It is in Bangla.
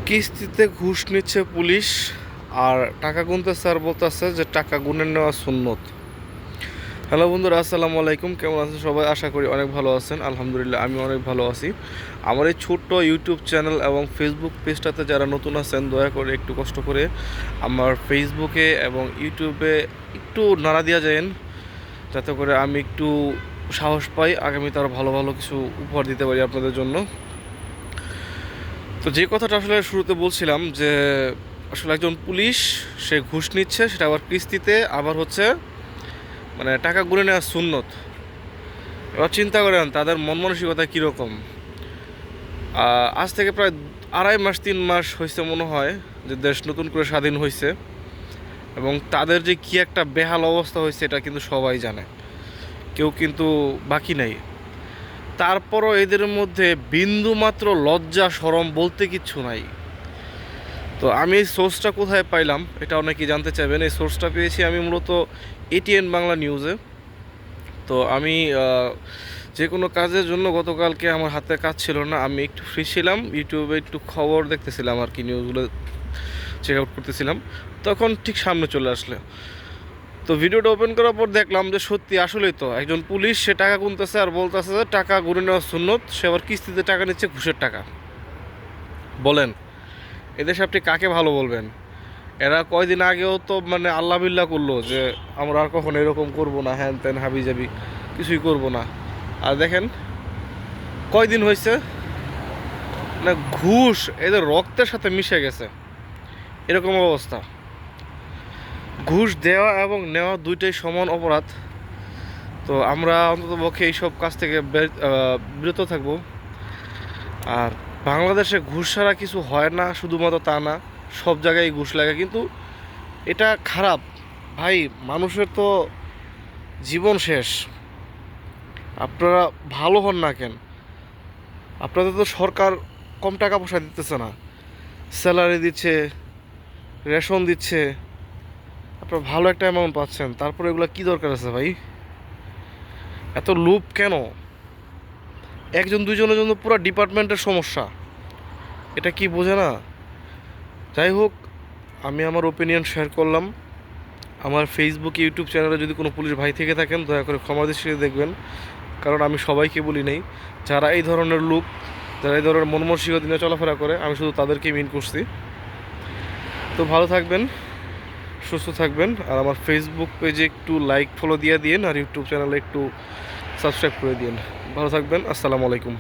কিস্তিতে ঘুষ নিচ্ছে পুলিশ, আর টাকা গুনতেছে আর বলতেছে যে টাকা গুনে নেওয়া সুন্নত। হ্যালো বন্ধুরা, আসসালামু আলাইকুম। কেমন আছেন সবাই? আশা করি অনেক ভালো আছেন। আলহামদুলিল্লাহ, আমি অনেক ভালো আছি। আমার এই ছোট্ট ইউটিউব চ্যানেল এবং ফেসবুক পেজটাতে যারা নতুন আছেন, দয়া করে একটু কষ্ট করে আমার ফেসবুকে এবং ইউটিউবে একটু নাড়া দিয়া যায়েন, যাতে করে আমি একটু সাহস পাই আগামীতে আরও ভালো ভালো কিছু উপহার দিতে পারি আপনাদের জন্য। তো যে কথাটা আসলে শুরুতে বলছিলাম যে আসলে একজন পুলিশ সে ঘুষ নিচ্ছে, সেটা আবার কিস্তিতে, আবার হচ্ছে মানে টাকা গুনে নেওয়া সুন্নত। এবার চিন্তা করেন তাদের মন মানসিকতা কীরকম। আজ থেকে প্রায় 2.5 মাস 3 মাস হয়েছে মনে হয় যে দেশ নতুন করে স্বাধীন হয়েছে, এবং তাদের যে কী একটা বেহাল অবস্থা হয়েছে এটা কিন্তু সবাই জানে, কেউ কিন্তু বাকি নাই। তারপরও এদের মধ্যে বিন্দুমাত্র লজ্জা শরম বলতে কিচ্ছু নাই। তো আমি এই সোর্সটা কোথায় পাইলাম এটা অনেকেই জানতে চাইবেন। এই সোর্সটা পেয়েছি আমি মূলত এটিএন বাংলা নিউজে। তো আমি যে কোনো কাজের জন্য গতকালকে আমার হাতে কাজ ছিল না, আমি একটু ফ্রি ছিলাম, ইউটিউবে একটু খবর দেখতেছিলাম আর কি, নিউজগুলো চেক আউট করতেছিলাম, তখন ঠিক সামনে চলে আসলে। তো ভিডিওটা ওপেন করার পর দেখলাম যে সত্যি আসলেই তো একজন পুলিশ সে টাকা গুনতেছে আর বলতেছে যে টাকা গুনে নেওয়া সুন্নত, সে আবার কিস্তিতে টাকা নিচ্ছে, ঘুষের টাকা। বলেন এদেশে আপনি কাকে ভালো বলবেন? এরা কয়দিন আগেও তো মানে আল্লাহ বিল্লাহ করলো যে আমরা আর কখনো এরকম করবো না, হ্যান ত্যান হাবি জাবি কিছুই করবো না। আর দেখেন কয়দিন হয়েছে না, ঘুষ এদের রক্তের সাথে মিশে গেছে, এরকম অবস্থা। ঘুষ দেওয়া এবং নেওয়া দুইটাই সমান অপরাধ। তো আমরা অন্ততপক্ষে এইসব কাজ থেকে বিরত থাকবো। আর বাংলাদেশে ঘুষ ছাড়া কিছু হয় না শুধুমাত্র তা না, সব জায়গায় ঘুষ লাগে, কিন্তু এটা খারাপ ভাই। মানুষের তো জীবন শেষ, আপনারা ভালো হন না কেন? আপনাদের তো সরকার কম টাকা পয়সা দিতেছে না, স্যালারি দিচ্ছে, রেশন দিচ্ছে, আপনারা ভালো একটা অ্যামাউন্ট পাচ্ছেন, তারপরে এগুলো কী দরকার আছে ভাই? এত লোভ কেন? একজন দুজনের জন্য পুরো ডিপার্টমেন্টের সমস্যা, এটা কি বোঝে না? যাই হোক, আমি আমার ওপিনিয়ন শেয়ার করলাম। আমার ফেসবুক ইউটিউব চ্যানেলে যদি কোনো পুলিশ ভাই থেকে থাকেন, দয়া করে ক্ষমা দৃষ্টিতে দেখবেন, কারণ আমি সবাইকে বলি নাই। যারা এই ধরনের লোক, যারা এই ধরনের মন মানসিকতা নিয়ে চলাফেরা করে, আমি শুধু তাদেরকেই মিন করছি। তো ভালো থাকবেন, সুস্থ থাকবেন, আর আমার ফেসবুক পেজে একটু লাইক ফলো দিয়ে দিন, আর ইউটিউব চ্যানেলে একটু সাবস্ক্রাইব করে দিন। ভালো থাকবেন, আসসালামু আলাইকুম।